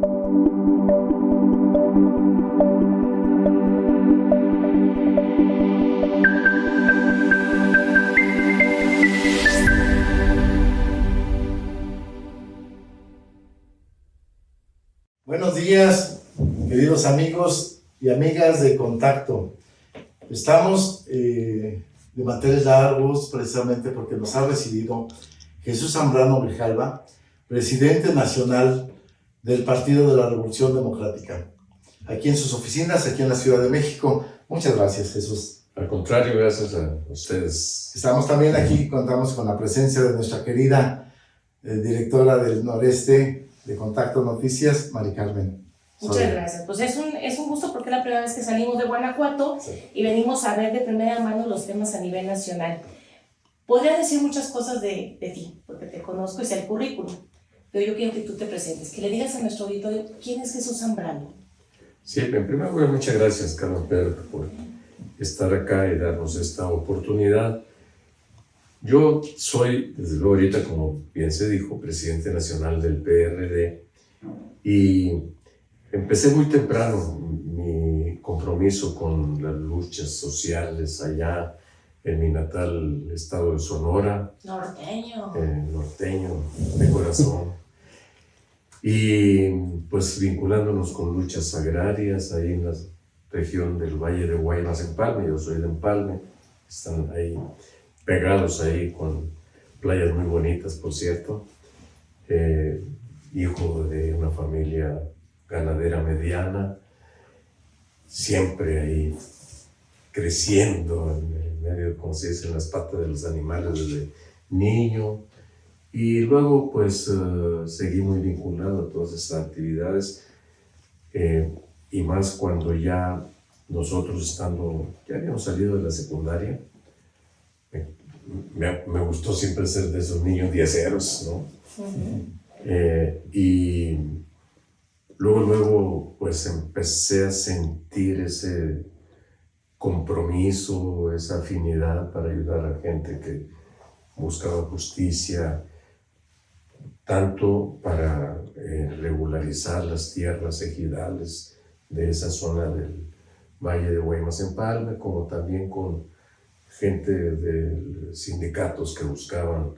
Buenos días, queridos amigos y amigas de Contacto. Estamos de manteles largos precisamente porque nos ha recibido Jesús Zambrano Grijalva, presidente nacional del Partido de la Revolución Democrática, aquí en sus oficinas, aquí en la Ciudad de México. Muchas gracias, Jesús. Al contrario, gracias a ustedes. Estamos también aquí, contamos con la presencia de nuestra querida directora del Noreste de Contacto Noticias, Mari Carmen. Muchas gracias. Pues es un gusto porque es la primera vez que salimos de Guanajuato, sí, y venimos a ver de primera mano los temas a nivel nacional. Podría decir muchas cosas de ti, porque te conozco y sé el currículum, pero yo quiero que tú te presentes, que le digas a nuestro auditorio quién es Jesús Zambrano. Sí, en primer lugar, muchas gracias, Carlos Pedro, por estar acá y darnos esta oportunidad. Yo soy, desde luego ahorita, como bien se dijo, presidente nacional del PRD, y empecé muy temprano mi compromiso con las luchas sociales allá en mi natal estado de Sonora. Norteño. Norteño, de corazón. Y pues vinculándonos con luchas agrarias ahí en la región del Valle de Guaymas, Empalme. Yo soy de Empalme, están ahí pegados ahí con playas muy bonitas, por cierto. Hijo de una familia ganadera mediana, siempre ahí creciendo en el medio, como se dice, en las patas de los animales desde niño. Y luego pues seguí muy vinculado a todas estas actividades, y más cuando ya nosotros ya habíamos salido de la secundaria. Me gustó siempre ser de esos niños dieceros, ¿no? Uh-huh. Y luego pues empecé a sentir ese compromiso, esa afinidad para ayudar a la gente que buscaba justicia, tanto para regularizar las tierras ejidales de esa zona del Valle de Guaymas Empalme, como también con gente de sindicatos que buscaban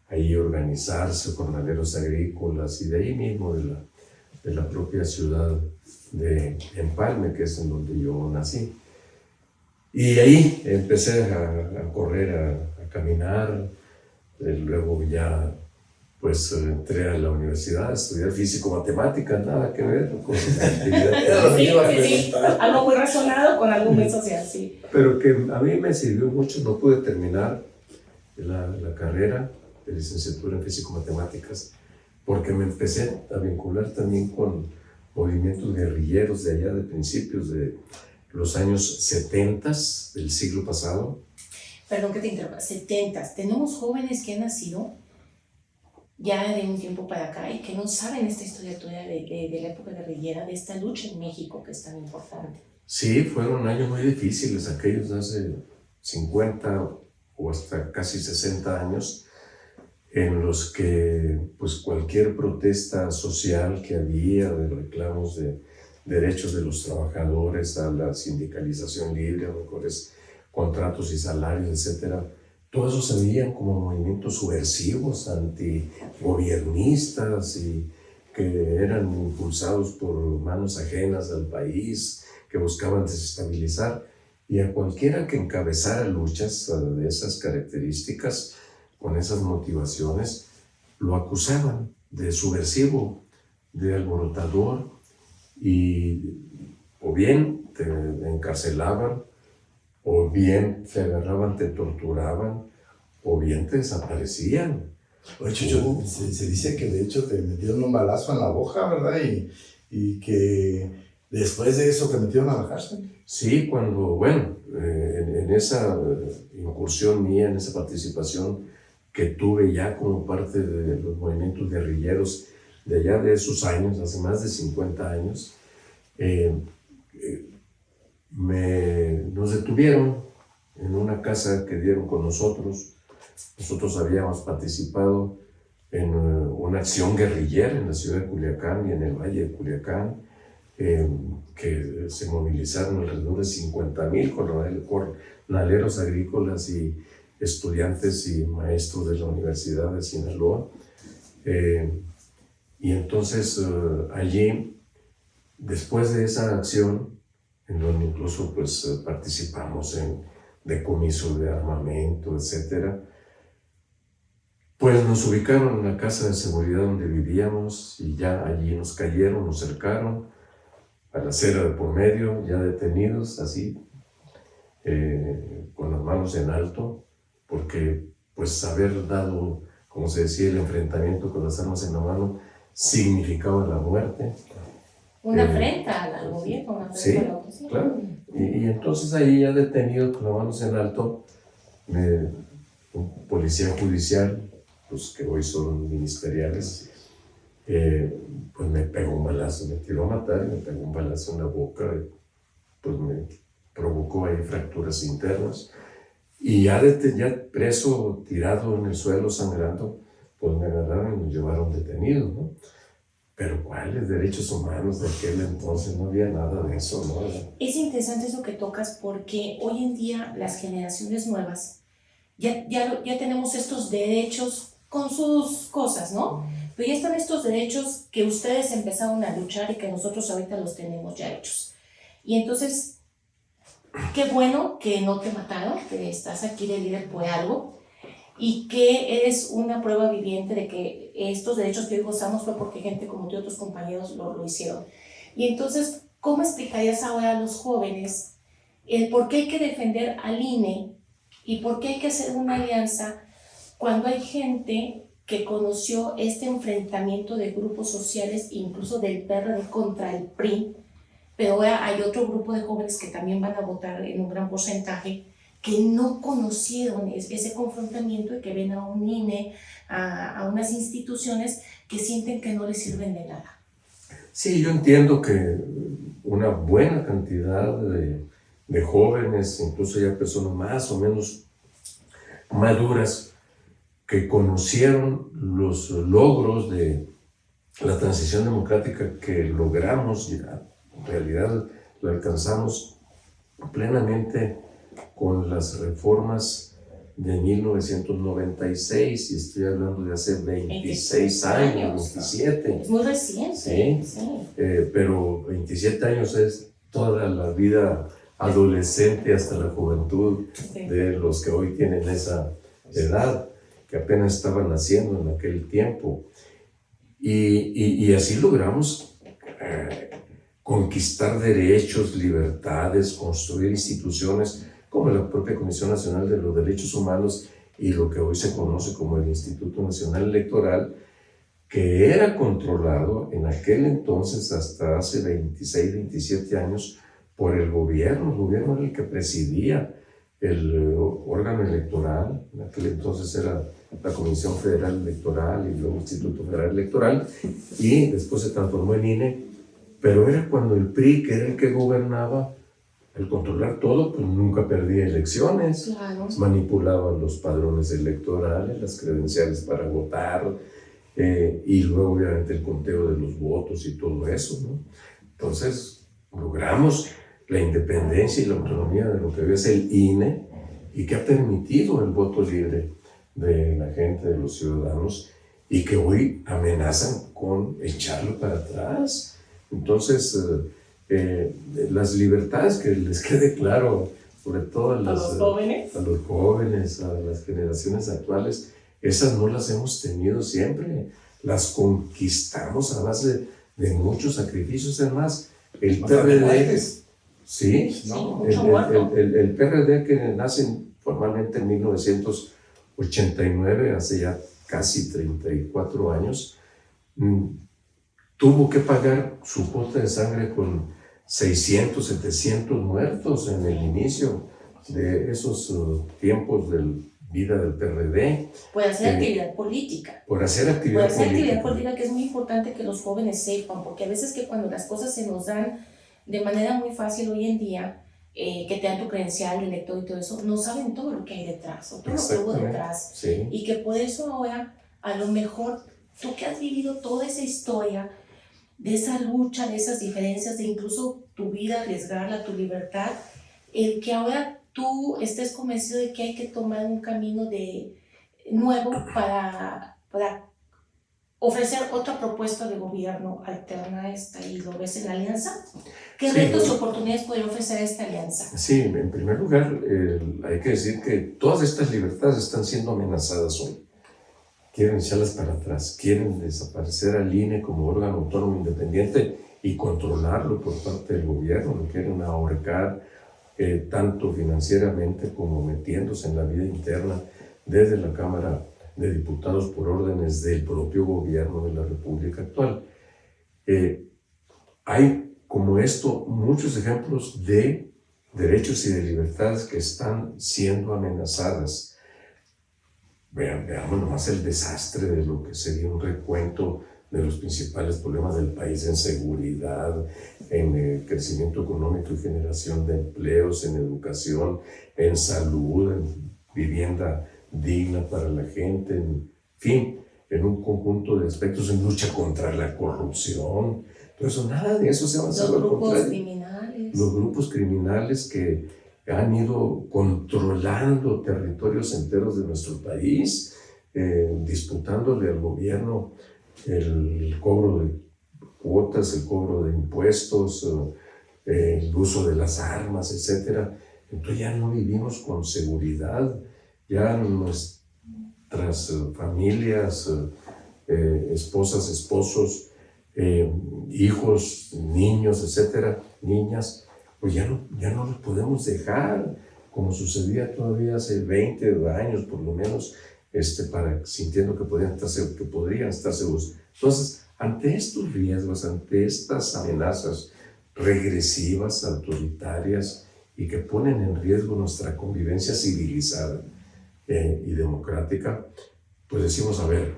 ahí organizarse, jornaleros agrícolas, y de ahí mismo de la propia ciudad de Empalme, que es en donde yo nací. Y ahí empecé a correr, a caminar. Luego ya pues entré a la universidad a estudiar físico-matemáticas, nada que ver con la actividad. Sí, algo muy razonado con algo muy social, sí. Pero que a mí me sirvió mucho. No pude terminar la carrera de licenciatura en físico-matemáticas porque me empecé a vincular también con movimientos guerrilleros de allá de principios de los años 70 del siglo pasado. Perdón que te interrumpa, 70. Tenemos jóvenes que han nacido ya de un tiempo para acá y que no saben esta historia tuya de la época guerrillera, de esta lucha en México que es tan importante. Sí, fueron años muy difíciles, aquellos de hace 50 o hasta casi 60 años, en los que pues cualquier protesta social que había de reclamos de derechos de los trabajadores, a la sindicalización libre, a mejores contratos y salarios, etcétera, todo eso se veían como movimientos subversivos, antigobiernistas, y que eran impulsados por manos ajenas al país, que buscaban desestabilizar, y a cualquiera que encabezara luchas de esas características, con esas motivaciones, lo acusaban de subversivo, de alborotador, y o bien te encarcelaban, o bien te agarraban, te torturaban, o bien te desaparecían. Oye, Chucho, se dice que de hecho te metieron un balazo en la boca, ¿verdad? Y que después de eso te metieron a la cárcel. Sí, cuando, bueno, en esa incursión mía, en esa participación que tuve ya como parte de los movimientos guerrilleros de allá de esos años, hace más de 50 años, nos detuvieron en una casa que dieron con nosotros. Nosotros habíamos participado en una acción guerrillera en la ciudad de Culiacán y en el valle de Culiacán, que se movilizaron alrededor de 50,000 jornaleros agrícolas y estudiantes y maestros de la Universidad de Sinaloa. Y entonces allí, después de esa acción, en donde incluso pues, participamos en decomiso de armamento, etc., pues nos ubicaron en la casa de seguridad donde vivíamos y ya allí nos cayeron, nos cercaron a la acera de por medio, ya detenidos así, con las manos en alto, porque pues haber dado, como se decía, el enfrentamiento con las armas en la mano significaba la muerte. Una afrenta al gobierno, una afrenta sí, a la oposición. Claro. Y entonces ahí ya detenido con las manos en alto, un policía judicial, pues que hoy son ministeriales, pues me pegó un balazo, me tiró a matar y me pegó un balazo en la boca, y pues me provocó ahí fracturas internas. Y ya preso, tirado en el suelo, sangrando, pues me agarraron y me llevaron detenido, ¿no? Pero ¿cuáles derechos humanos de aquel entonces? No había nada de eso, ¿no? Es interesante eso que tocas porque hoy en día las generaciones nuevas ya tenemos estos derechos con sus cosas, ¿no? Pero ya están estos derechos que ustedes empezaron a luchar y que nosotros ahorita los tenemos ya hechos. Y entonces, qué bueno que no te mataron, que estás aquí de líder por algo y que eres una prueba viviente de que estos derechos que hoy gozamos fue porque gente como tú y otros compañeros lo hicieron. Y entonces, ¿cómo explicarías ahora a los jóvenes el por qué hay que defender al INE y por qué hay que hacer una alianza cuando hay gente que conoció este enfrentamiento de grupos sociales, incluso del PRD contra el PRI, pero ahora hay otro grupo de jóvenes que también van a votar en un gran porcentaje, que no conocieron ese confrontamiento y que ven a un INE, a unas instituciones que sienten que no les sirven de nada? Sí, yo entiendo que una buena cantidad de jóvenes, incluso ya personas más o menos maduras, que conocieron los logros de la transición democrática que logramos, ya, en realidad la alcanzamos plenamente con las reformas de 1996, y estoy hablando de hace 26 años, 27. Es muy reciente. Sí. Pero 27 años es toda la vida adolescente hasta la juventud de los que hoy tienen esa edad, que apenas estaban naciendo en aquel tiempo. Y así logramos conquistar derechos, libertades, construir instituciones como la propia Comisión Nacional de los Derechos Humanos y lo que hoy se conoce como el Instituto Nacional Electoral, que era controlado en aquel entonces, hasta hace 26, 27 años, por el gobierno. El gobierno era el que presidía el órgano electoral. En aquel entonces era la Comisión Federal Electoral y luego el Instituto Federal Electoral, y después se transformó en INE, pero era cuando el PRI, que era el que gobernaba, al controlar todo, pues nunca perdía elecciones. Claro. Manipulaban los padrones electorales, las credenciales para votar, y luego obviamente el conteo de los votos y todo eso, ¿no? Entonces logramos la independencia y la autonomía de lo que hoy es el INE, y que ha permitido el voto libre de la gente, de los ciudadanos, y que hoy amenazan con echarlo para atrás. Entonces, las libertades, que les quede claro, sobre todo a los jóvenes, a las generaciones actuales, esas no las hemos tenido siempre, las conquistamos a base de muchos sacrificios. Además, el PRD, sí, el PRD, que nace formalmente en 1989, hace ya casi 34 años, tuvo que pagar su cuota de sangre con 600, 700 muertos en el inicio de esos tiempos de vida del PRD. Por hacer actividad política. Por hacer actividad política, que es muy importante que los jóvenes sepan, porque a veces que cuando las cosas se nos dan de manera muy fácil hoy en día, que te dan tu credencial de elector y todo eso, no saben todo lo que hay detrás, o todo lo que hubo detrás. Sí. Y que por eso ahora a lo mejor tú que has vivido toda esa historia, de esa lucha, de esas diferencias, de incluso tu vida, arriesgarla, tu libertad, el que ahora tú estés convencido de que hay que tomar un camino nuevo para ofrecer otra propuesta de gobierno alterna a esta, y lo ves en la alianza. ¿Qué retos y oportunidades podría ofrecer esta alianza? Sí, en primer lugar, hay que decir que todas estas libertades están siendo amenazadas hoy. Quieren echarlas para atrás, quieren desaparecer al INE como órgano autónomo independiente y controlarlo por parte del gobierno, lo quieren ahorcar tanto financieramente como metiéndose en la vida interna desde la Cámara de Diputados por órdenes del propio gobierno de la República actual. Hay como esto muchos ejemplos de derechos y de libertades que están siendo amenazadas. Veamos nomás el desastre de lo que sería un recuento de los principales problemas del país en seguridad, en crecimiento económico y generación de empleos, en educación, en salud, en vivienda digna para la gente, en fin, en un conjunto de aspectos, en lucha contra la corrupción. Todo eso, nada de eso se ha avanzado. Los grupos criminales. Los grupos criminales que han ido controlando territorios enteros de nuestro país, disputándole al gobierno el cobro de cuotas, el cobro de impuestos, el uso de las armas, etc. Entonces ya no vivimos con seguridad, ya nuestras familias, esposas, esposos, hijos, niños, etcétera, niñas, pues ya no los podemos dejar, como sucedía todavía hace 20 años por lo menos, sintiendo que podrían estar seguros. Entonces, ante estos riesgos, ante estas amenazas regresivas, autoritarias, y que ponen en riesgo nuestra convivencia civilizada y democrática, pues decimos, a ver,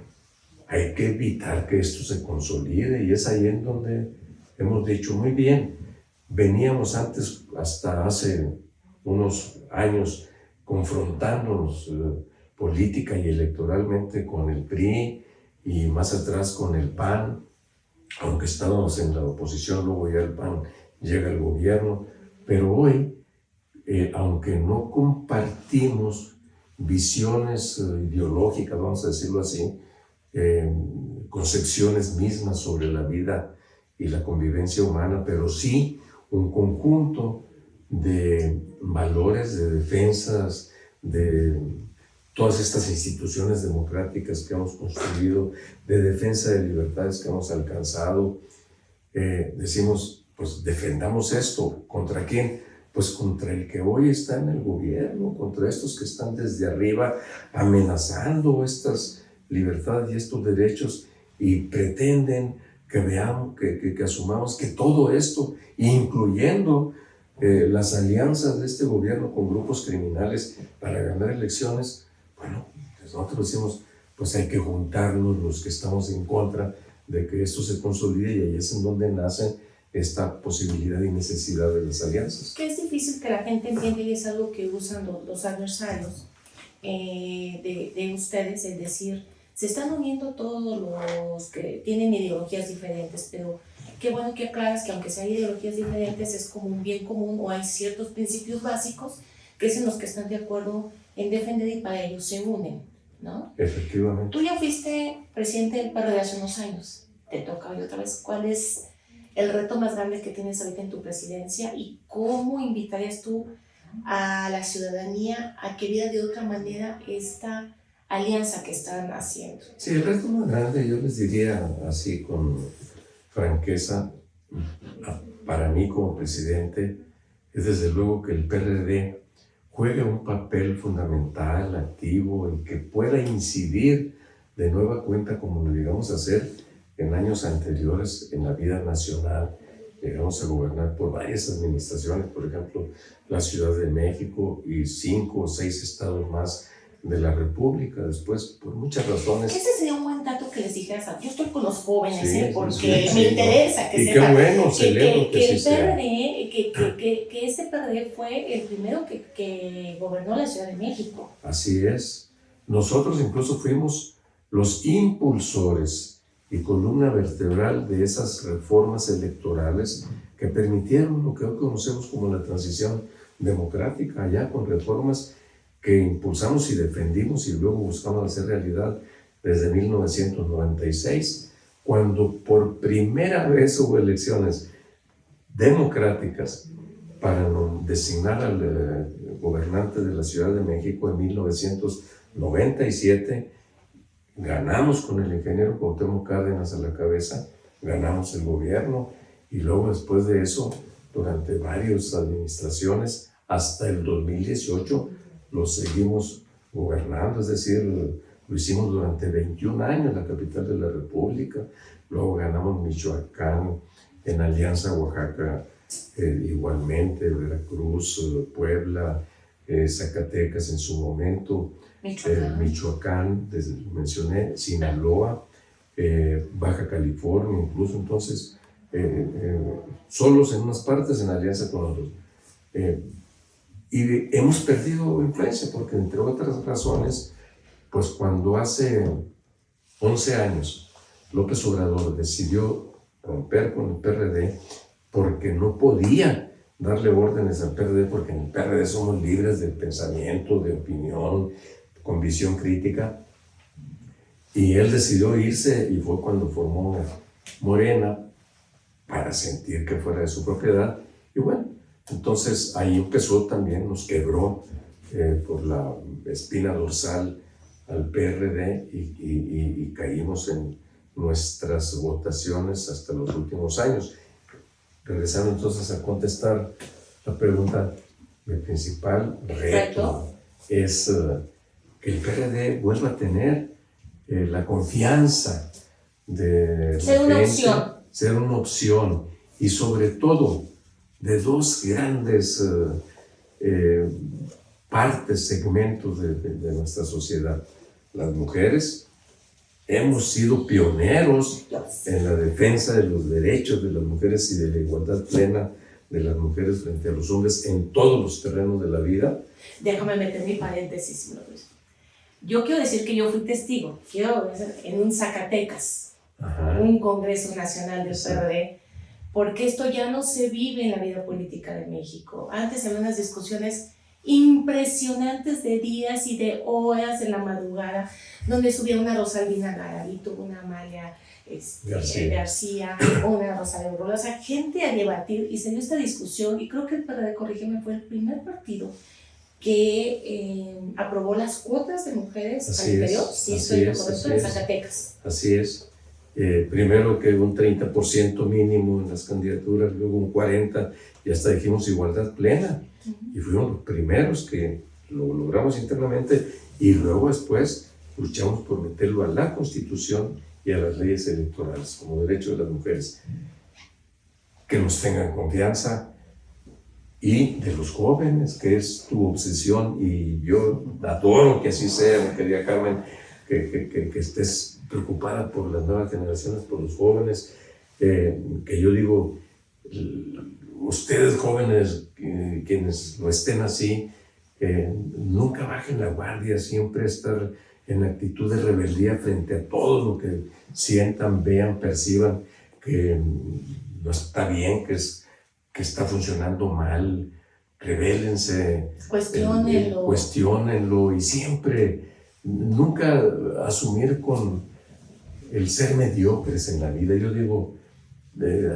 hay que evitar que esto se consolide, y es ahí en donde hemos dicho, muy bien, veníamos antes, hasta hace unos años, confrontándonos política y electoralmente con el PRI y más atrás con el PAN, aunque estábamos en la oposición, luego ya el PAN llega al gobierno, pero hoy, aunque no compartimos visiones ideológicas, vamos a decirlo así, concepciones mismas sobre la vida y la convivencia humana, pero sí un conjunto de valores, de defensas, de todas estas instituciones democráticas que hemos construido, de defensa de libertades que hemos alcanzado. Decimos, pues defendamos esto. ¿Contra quién? Pues contra el que hoy está en el gobierno, contra estos que están desde arriba amenazando estas libertades y estos derechos, y pretenden que veamos, que asumamos que todo esto, incluyendo las alianzas de este gobierno con grupos criminales para ganar elecciones, bueno, pues nosotros decimos, pues hay que juntarnos los que estamos en contra de que esto se consolide, y ahí es en donde nace esta posibilidad y necesidad de las alianzas. Que es difícil que la gente entienda, y es algo que usan los adversarios de ustedes, es decir, se están uniendo todos los que tienen ideologías diferentes, pero qué bueno que aclaras que aunque sean ideologías diferentes, es como un bien común, o hay ciertos principios básicos que es en los que están de acuerdo en defender, y para ellos se unen, ¿no? Efectivamente. Tú ya fuiste presidente del PRD hace unos años, te toca hoy otra vez. ¿Cuál es el reto más grande que tienes ahorita en tu presidencia, y cómo invitarías tú a la ciudadanía a que viera de otra manera esta alianza que están haciendo? Sí, el reto más grande, yo les diría así con franqueza, para mí como presidente, es desde luego que el PRD juegue un papel fundamental, activo, en que pueda incidir de nueva cuenta, como lo llegamos a hacer en años anteriores en la vida nacional. Llegamos a gobernar por varias administraciones, por ejemplo, la Ciudad de México y 5 o 6 estados más de la República. Después, por muchas razones. Ese sería un buen dato que les dijeras. Yo estoy con los jóvenes, sí, porque sí, me interesa que y sepan. qué bueno, celebro que el sí sea. PRD, que este PRD fue el primero que gobernó la Ciudad de México. Así es. Nosotros incluso fuimos los impulsores y columna vertebral de esas reformas electorales que permitieron lo que hoy conocemos como la transición democrática, allá con reformas que impulsamos y defendimos y luego buscamos hacer realidad desde 1996, cuando por primera vez hubo elecciones democráticas para designar al gobernante de la Ciudad de México en 1997. Ganamos con el ingeniero Cuauhtémoc Cárdenas a la cabeza, ganamos el gobierno y luego después de eso, durante varias administraciones, hasta el 2018, lo seguimos gobernando, es decir, lo hicimos durante 21 años, la capital de la República, luego ganamos Michoacán, en Alianza Oaxaca, igualmente, Veracruz, Puebla, Zacatecas en su momento, Michoacán, mencioné, Sinaloa, Baja California, incluso entonces, solos en unas partes, en alianza con otros. Y hemos perdido influencia porque, entre otras razones, pues cuando hace 11 años López Obrador decidió romper con el PRD porque no podía darle órdenes al PRD, porque en el PRD somos libres de pensamiento, de opinión, con visión crítica, y él decidió irse y fue cuando formó Morena para sentir que fuera de su propiedad. Y bueno, entonces ahí empezó también, nos quebró por la espina dorsal al PRD y caímos en nuestras votaciones hasta los últimos años. Regresando entonces a contestar la pregunta, el principal reto es que el PRD vuelva a tener la confianza de ser una opción. Ser una opción, y sobre todo de dos grandes partes, segmentos de nuestra sociedad. Las mujeres. Hemos sido pioneros en la defensa de los derechos de las mujeres y de la igualdad plena de las mujeres frente a los hombres en todos los terrenos de la vida. Déjame meter mi paréntesis. Yo quiero decir que yo fui testigo, en un Zacatecas, un Congreso Nacional del PRD, porque esto ya no se vive en la vida política de México. Antes había unas discusiones impresionantes de días y de horas en la madrugada, donde subía una Rosalvina Garavito, una Amalia García, una Rosario Robles, o sea, gente a debatir, y se dio esta discusión, y creo que el PRD, corrígeme, fue el primer partido que aprobó las cuotas de mujeres al interior, si estoy correcto, en Zacatecas. Así es. Primero que un 30% mínimo en las candidaturas, luego un 40%, y hasta dijimos igualdad plena. Y fuimos los primeros que lo logramos internamente, y luego después luchamos por meterlo a la Constitución y a las leyes electorales como derecho de las mujeres. Que nos tengan confianza, y de los jóvenes, que es tu obsesión, y yo adoro que así sea, mi querida Carmen, que estés preocupada por las nuevas generaciones, por los jóvenes, que yo digo, ustedes jóvenes, quienes lo estén así, nunca bajen la guardia, siempre estar en actitud de rebeldía frente a todo lo que sientan, vean, perciban que no está bien, que está funcionando mal. Rebélense, cuestiónenlo, y siempre, nunca asumir con el ser mediocres en la vida. Yo digo,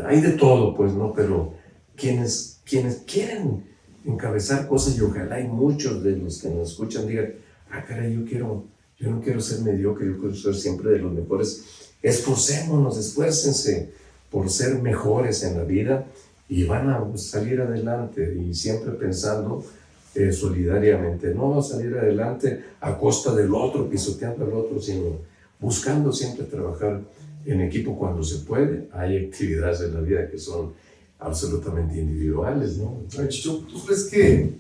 hay de todo, pues, ¿no? Pero quienes quieren encabezar cosas, y ojalá hay muchos de los que nos escuchan digan, caray, yo no quiero ser mediocre, yo quiero ser siempre de los mejores. Esforcémonos, esfuércense por ser mejores en la vida, y van a salir adelante, y siempre pensando solidariamente. No salir adelante a costa del otro, pisoteando al otro, sino buscando siempre trabajar en equipo cuando se puede. Hay actividades en la vida que son absolutamente individuales, ¿no? ¿Tú crees que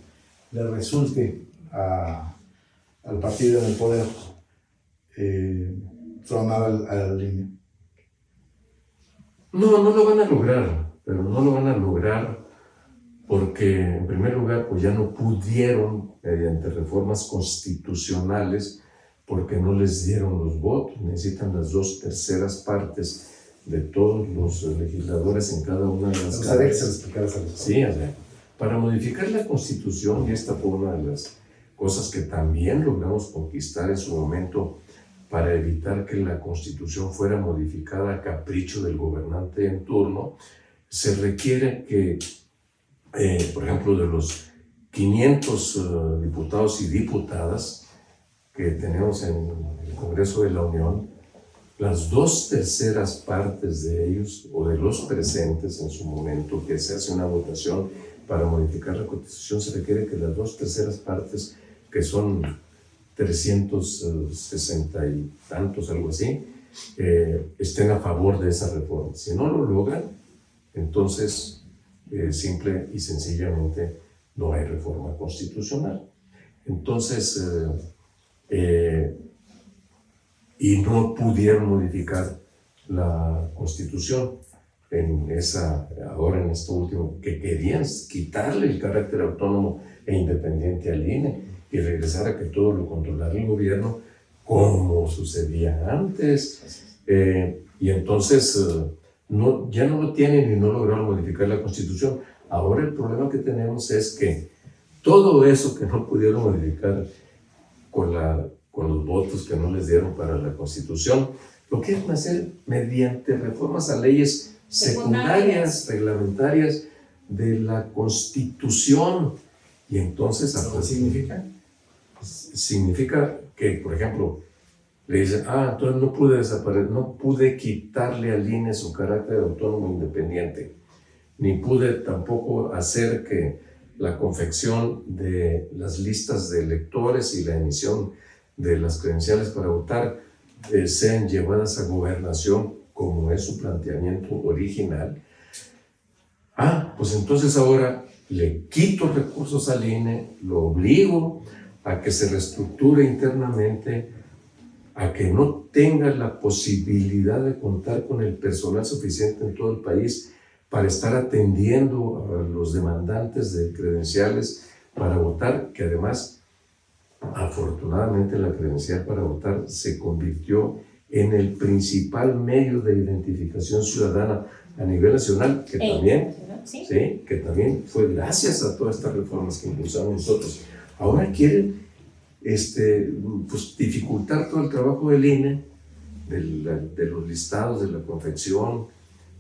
le resulte al partido en el poder tronar a la línea? No lo van a lograr, pero no lo van a lograr porque, en primer lugar, pues ya no pudieron, mediante reformas constitucionales, porque no les dieron los votos. Necesitan las 2/3 partes de todos los legisladores en cada una de las cámaras. Sí, o sea, para modificar la Constitución, y esta fue una de las cosas que también logramos conquistar en su momento, para evitar que la Constitución fuera modificada a capricho del gobernante en turno, se requiere que, por ejemplo, de los 500 diputados y diputadas que tenemos en el Congreso de la Unión, las 2/3 partes de ellos, o de los presentes en su momento, que se hace una votación para modificar la Constitución, se requiere que las 2/3 partes, que son 360 y tantos, algo así, estén a favor de esa reforma. Si no lo logran, entonces simple y sencillamente no hay reforma constitucional. Entonces, y no pudieron modificar la Constitución ahora en esto último, que querían quitarle el carácter autónomo e independiente al INE y regresar a que todo lo controlara el gobierno, como sucedía antes. Y entonces ya no lo tienen y no lograron modificar la Constitución. Ahora el problema que tenemos es que todo eso que no pudieron modificar con los votos que no les dieron para la Constitución, lo quieren hacer mediante reformas a leyes secundarias, reglamentarias de la Constitución. Y entonces, ¿qué significa? Significa que, por ejemplo, le dicen, entonces no pude desaparecer, no pude quitarle al INE su carácter autónomo e independiente, ni pude tampoco hacer que la confección de las listas de electores y la emisión de las credenciales para votar sean llevadas a gobernación, como es su planteamiento original. Pues entonces ahora le quito recursos al INE, lo obligo a que se reestructure internamente, a que no tenga la posibilidad de contar con el personal suficiente en todo el país para estar atendiendo a los demandantes de credenciales para votar, que además, afortunadamente, la credencial para votar se convirtió en el principal medio de identificación ciudadana a nivel nacional, que también fue gracias a todas estas reformas que impulsamos nosotros. Ahora quieren pues, dificultar todo el trabajo del INE, de los listados, de la confección,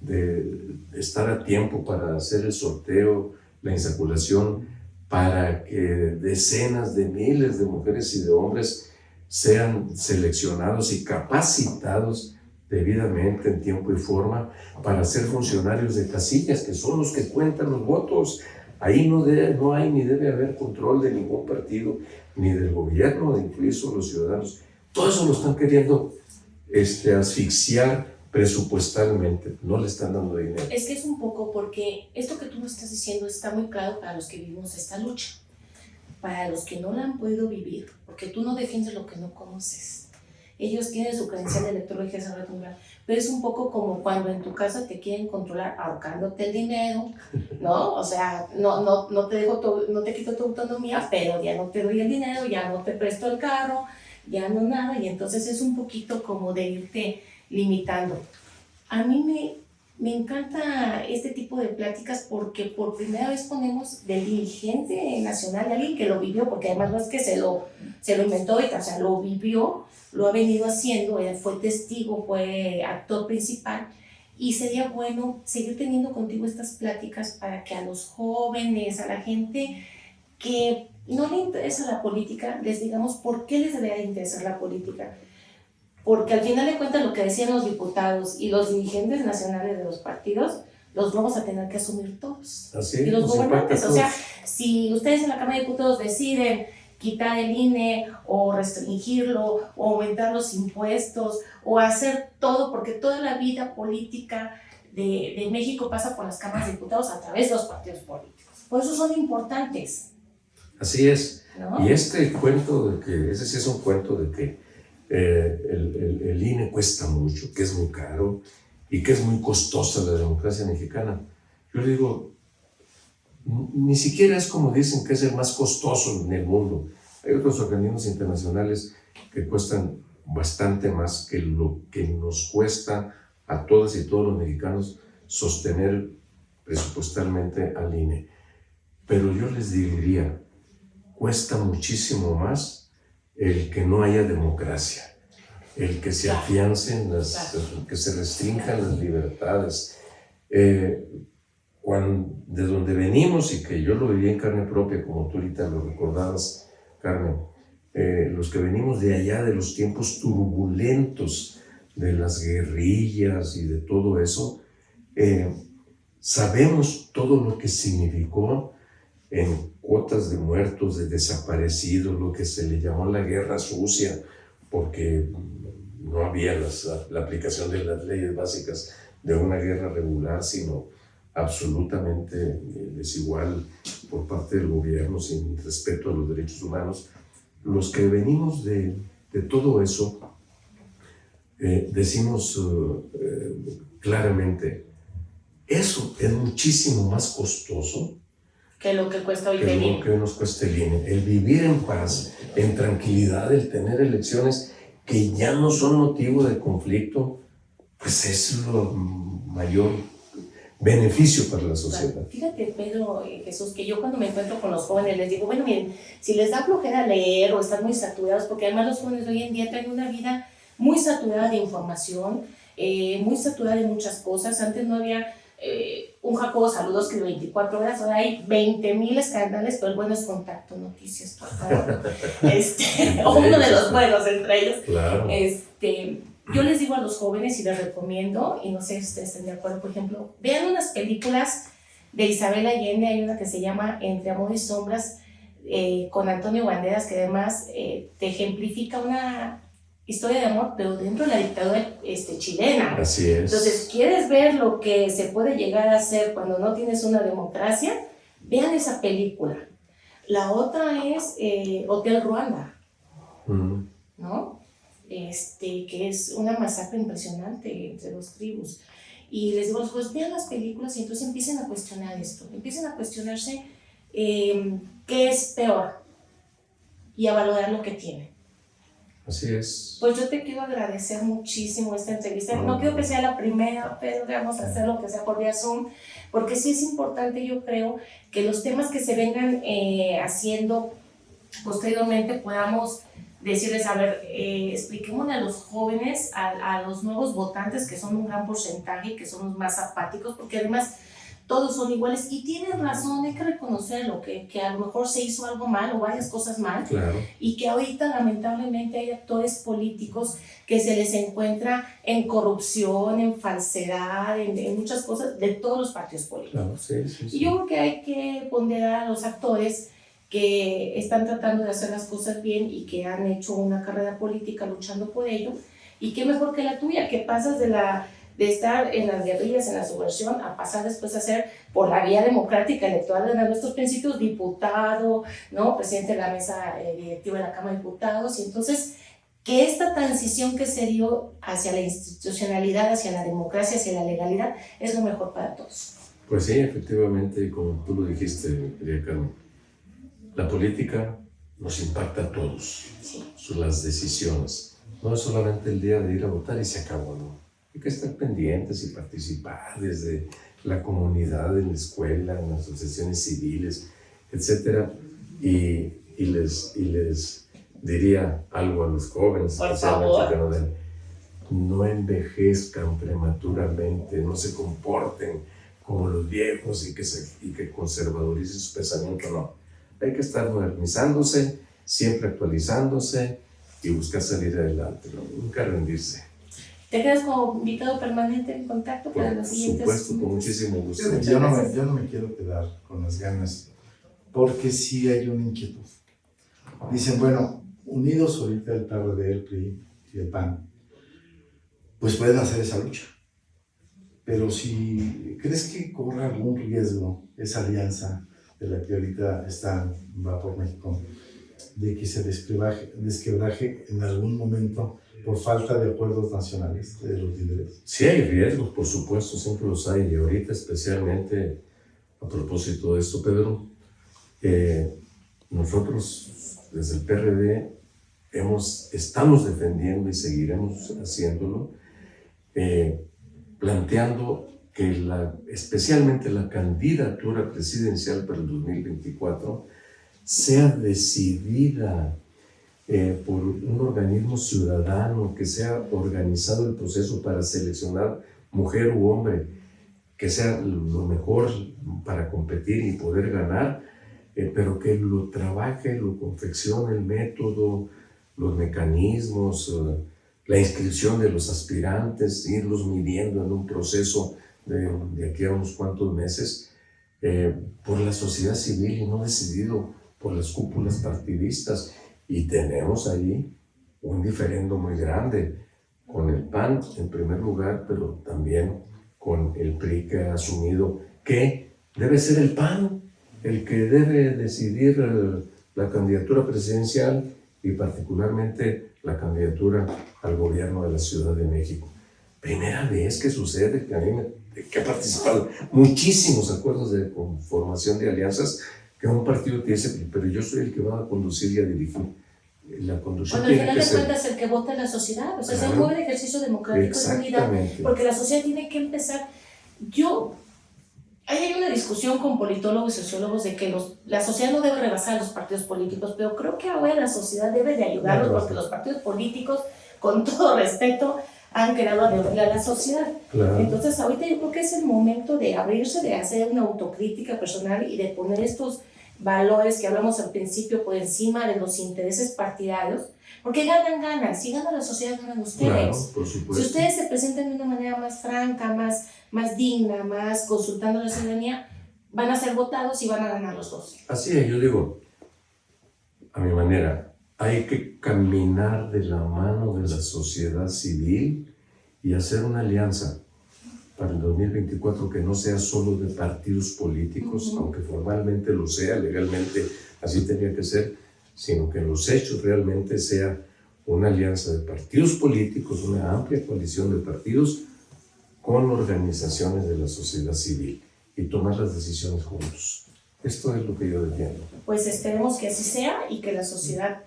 de estar a tiempo para hacer el sorteo, la insaculación, para que decenas de miles de mujeres y de hombres sean seleccionados y capacitados debidamente en tiempo y forma para ser funcionarios de casillas, que son los que cuentan los votos. Ahí no hay ni debe haber control de ningún partido, ni del gobierno, de influir sobre los ciudadanos. Todo eso lo están queriendo asfixiar presupuestalmente, no le están dando dinero. Es que es un poco porque esto que tú nos estás diciendo está muy claro para los que vivimos esta lucha, para los que no la han podido vivir, porque tú no defiendes lo que no conoces. Ellos tienen su credencial de elector y esa retumbar, pero es un poco como cuando en tu casa te quieren controlar ahorcándote el dinero, ¿no? O sea, no te quito tu autonomía, pero ya no te doy el dinero, ya no te presto el carro, ya no nada, y entonces es un poquito como de irte limitando. A mí me encanta este tipo de pláticas porque por primera vez ponemos del dirigente nacional, de alguien que lo vivió, porque además no es que se lo inventó, o sea, lo vivió, lo ha venido haciendo, él fue testigo, fue actor principal, y sería bueno seguir teniendo contigo estas pláticas para que a los jóvenes, a la gente que no le interesa la política, les digamos por qué les debería interesar la política. Porque al final de cuentas lo que decían los diputados y los dirigentes nacionales de los partidos, los vamos a tener que asumir todos. Así, y los gobernantes, o sea, si ustedes en la Cámara de Diputados deciden quitar el INE o restringirlo o aumentar los impuestos o hacer todo, porque toda la vida política de México pasa por las cámaras de diputados a través de los partidos políticos. Por eso son importantes. Así es. ¿No? Y cuento de que, ese sí es un cuento de que el INE cuesta mucho, que es muy caro y que es muy costosa la democracia mexicana. Yo digo, ni siquiera es como dicen que es el más costoso en el mundo. Hay otros organismos internacionales que cuestan bastante más que lo que nos cuesta a todas y todos los mexicanos sostener presupuestalmente al INE. Pero yo les diría, cuesta muchísimo más el que no haya democracia, el que se afiancen, que se restrinjan las libertades. De donde venimos, y que yo lo viví en carne propia, como tú ahorita lo recordabas, Carmen, los que venimos de allá, de los tiempos turbulentos, de las guerrillas y de todo eso, sabemos todo lo que significó en cuotas de muertos, de desaparecidos, lo que se le llamó la guerra sucia, porque no había la aplicación de las leyes básicas de una guerra regular, sino absolutamente desigual por parte del gobierno, sin respeto a los derechos humanos. Los que venimos de todo eso, decimos claramente, eso es muchísimo más costoso que lo que cuesta hoy que vivir. lo que nos cuesta el INE. El vivir en paz, en tranquilidad, el tener elecciones que ya no son motivo de conflicto, pues es lo mayor beneficio para la sociedad. Fíjate, Pedro, Jesús, que yo cuando me encuentro con los jóvenes les digo, bueno, miren, si les da flojera leer o están muy saturados, porque además los jóvenes de hoy en día traen una vida muy saturada de información, muy saturada de muchas cosas. Antes no había un Jacobo Saludos que de 24 horas, ahora hay 20,000 escándalos, pero el bueno es Contacto Noticias, por favor. O uno de los buenos entre ellos. Claro. Yo les digo a los jóvenes y les recomiendo, y no sé si ustedes están de acuerdo, por ejemplo, vean unas películas de Isabel Allende. Hay una que se llama Entre Amor y Sombras, con Antonio Banderas, que además te ejemplifica una historia de amor, pero dentro de la dictadura Así chilena. es. Entonces, ¿quieres ver lo que se puede llegar a hacer cuando no tienes una democracia? Vean esa película. La otra es Hotel Ruanda, ¿no? Que es una masacre impresionante entre dos tribus. Y les digo, pues vean las películas y entonces empiecen a cuestionar esto, empiecen a cuestionarse qué es peor y a valorar lo que tienen. Así es. Pues yo te quiero agradecer muchísimo esta entrevista. No quiero que sea la primera, pero vamos a hacer lo que sea por vía Zoom, porque sí es importante, yo creo, que los temas que se vengan haciendo posteriormente podamos decirles, a ver, expliquémosle a los jóvenes, a los nuevos votantes, que son un gran porcentaje, que son los más apáticos, porque además todos son iguales, y tienen razón, hay que reconocerlo, que a lo mejor se hizo algo mal o varias cosas mal, Claro. y que ahorita lamentablemente hay actores políticos que se les encuentra en corrupción, en falsedad, en muchas cosas de todos los partidos políticos. Claro, sí. Y yo creo que hay que ponderar a los actores que están tratando de hacer las cosas bien y que han hecho una carrera política luchando por ello, y qué mejor que la tuya, que pasas de estar en las guerrillas, en la subversión, a pasar después a ser, por la vía democrática electoral de nuestros principios, diputado, ¿no? Presidente de la mesa directiva de la Cámara de Diputados. Y entonces, que esta transición que se dio hacia la institucionalidad, hacia la democracia, hacia la legalidad, es lo mejor para todos. Pues sí, efectivamente, como tú lo dijiste, querida Carmen, la política nos impacta a todos, Sí. las decisiones. No es solamente el día de ir a votar y se acabó, ¿no? Hay que estar pendientes y participar desde la comunidad, en la escuela, en las asociaciones civiles, etc. Y les diría algo a los jóvenes, por especialmente favor, que no envejezcan prematuramente, no se comporten como los viejos y que conservadoricen su pensamiento, no. Hay que estar modernizándose, siempre actualizándose y buscar salir adelante, ¿no? Nunca rendirse. ¿Te quedas como invitado permanente en contacto para los siguientes? Por supuesto, con muchísimo gusto. Yo no me quiero quedar con las ganas, porque sí hay una inquietud. Dicen, bueno, unidos ahorita el PRD, el PRI y el PAN, pues pueden hacer esa lucha. Pero si crees que corre algún riesgo esa alianza de la que ahorita va por México, de que se desquebraje en algún momento por falta de acuerdos nacionales de los líderes. Sí hay riesgos, por supuesto, siempre los hay, y ahorita especialmente a propósito de esto, Pedro, nosotros desde el PRD estamos defendiendo y seguiremos haciéndolo, planteando que especialmente la candidatura presidencial para el 2024 sea decidida por un organismo ciudadano, que sea organizado el proceso para seleccionar mujer u hombre, que sea lo mejor para competir y poder ganar, pero que lo trabaje, lo confeccione el método, los mecanismos, la inscripción de los aspirantes, irlos midiendo en un proceso de aquí a unos cuantos meses, por la sociedad civil y no decidido por las cúpulas partidistas. Y tenemos ahí un diferendo muy grande con el PAN en primer lugar, pero también con el PRI, que ha asumido que debe ser el PAN el que debe decidir la candidatura presidencial y particularmente la candidatura al gobierno de la Ciudad de México. Primera vez que sucede, que ha participado en muchísimos acuerdos de conformación de alianzas, que un partido te dice, pero yo soy el que va a conducir y a dirigir. La conducción Cuando al tiene final que de ser... cuentas el que vota es la sociedad, o sea, Claro. es un buen ejercicio democrático de unidad, porque la sociedad tiene que empezar. Hay una discusión con politólogos y sociólogos de que la sociedad no debe rebasar a los partidos políticos, pero creo que ahora la sociedad debe de ayudarlos, porque los partidos políticos, con todo respeto, han creado a la sociedad. Claro. Entonces ahorita yo creo que es el momento de abrirse, de hacer una autocrítica personal y de poner estos valores que hablamos al principio por encima de los intereses partidarios, porque ganan. Si gana la sociedad, ganan ustedes. Claro, por supuesto. Si ustedes se presentan de una manera más franca, más digna, más consultando a la ciudadanía, van a ser votados y van a ganar los dos. Así es, yo digo, a mi manera, hay que caminar de la mano de la sociedad civil y hacer una alianza para el 2024 que no sea solo de partidos políticos, aunque formalmente lo sea, legalmente así tenía que ser, sino que en los hechos realmente sea una alianza de partidos políticos, una amplia coalición de partidos con organizaciones de la sociedad civil y tomar las decisiones juntos. Esto es lo que yo defiendo. Pues esperemos que así sea y que la sociedad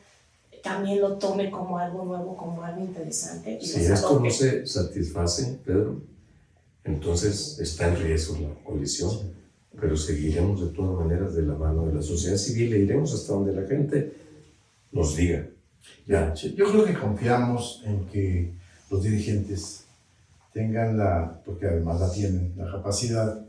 también lo tome como algo nuevo, como algo interesante. Si esto no se satisface, Pedro, entonces está en riesgo la coalición, pero seguiremos de todas maneras de la mano de la sociedad civil e iremos hasta donde la gente nos diga. Ya, yo creo que confiamos en que los dirigentes tengan porque además la tienen, la capacidad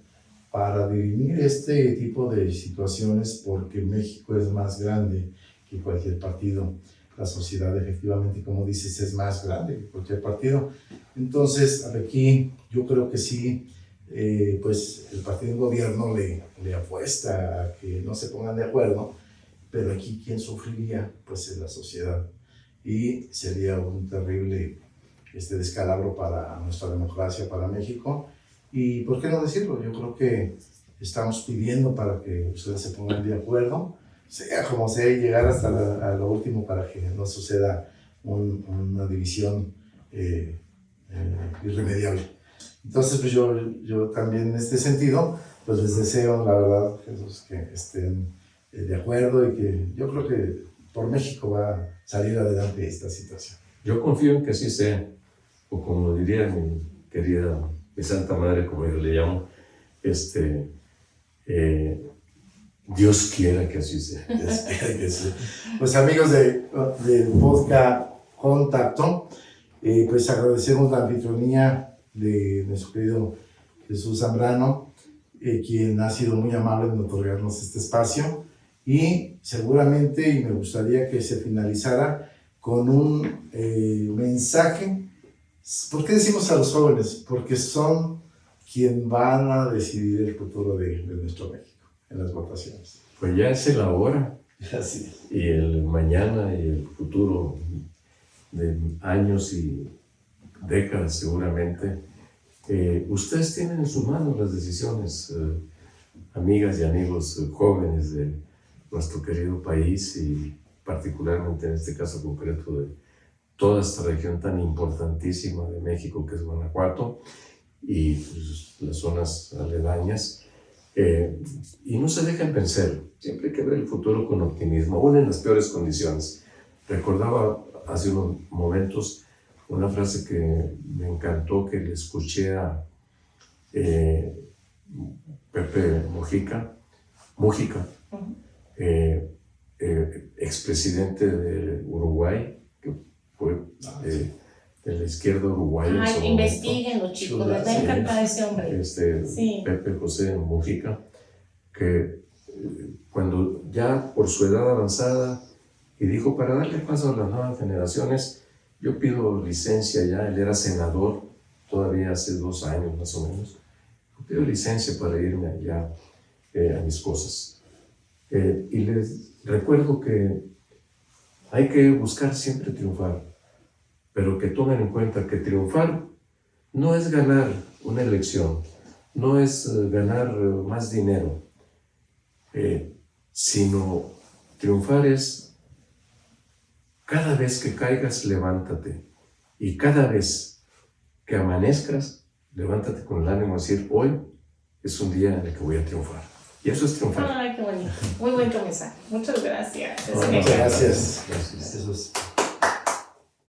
para dirimir este tipo de situaciones, porque México es más grande que cualquier partido. La sociedad, efectivamente, como dices, es más grande que cualquier partido. Entonces, aquí yo creo que sí, pues el partido en gobierno le apuesta a que no se pongan de acuerdo, pero aquí quien sufriría, pues es la sociedad. Y sería un terrible descalabro para nuestra democracia, para México. Y ¿por qué no decirlo? Yo creo que estamos pidiendo para que ustedes se pongan de acuerdo, sea como sea, y llegar hasta a lo último para que no suceda una división irremediable. Entonces, pues yo también en este sentido, pues les deseo, la verdad, Jesús, que estén de acuerdo y que yo creo que por México va a salir adelante esta situación. Yo confío en que así sea, o como diría mi querida, mi santa madre, como yo le llamo, Dios quiera que así sea. Pues amigos del podcast Contacto, pues agradecemos la anfitrionía de nuestro querido Jesús Zambrano, quien ha sido muy amable en otorgarnos este espacio, y seguramente, y me gustaría que se finalizara con un mensaje. ¿Por qué decimos a los jóvenes? Porque son quien van a decidir el futuro de nuestro México en las votaciones. Pues ya es la hora. Así es. Y el mañana y el futuro de años y décadas seguramente. Ustedes tienen en sus manos las decisiones, amigas y amigos jóvenes de nuestro querido país, y particularmente en este caso concreto de toda esta región tan importantísima de México que es Guanajuato y pues, las zonas aledañas. Y no se dejen vencer, siempre hay que ver el futuro con optimismo, aún en las peores condiciones. Recordaba hace unos momentos una frase que me encantó, que le escuché a Pepe Mujica, expresidente de Uruguay, que fue de la izquierda uruguaya. Ay, investiguenlo, chicos, me está encantado ese hombre. Sí. Pepe José Mujica, que cuando ya por su edad avanzada, y dijo, para darle paso a las nuevas generaciones, yo pido licencia ya, él era senador, todavía hace 2 años más o menos, yo pido licencia para irme allá a mis cosas. Y les recuerdo que hay que buscar siempre triunfar, pero que tomen en cuenta que triunfar no es ganar una elección, no es ganar más dinero, sino triunfar es cada vez que caigas, levántate, y cada vez que amanezcas, levántate con el ánimo de decir, hoy es un día en el que voy a triunfar. Y eso es triunfar. Ay, qué bonito. Muy buen mensaje. Muchas gracias. Muchas gracias. Gracias.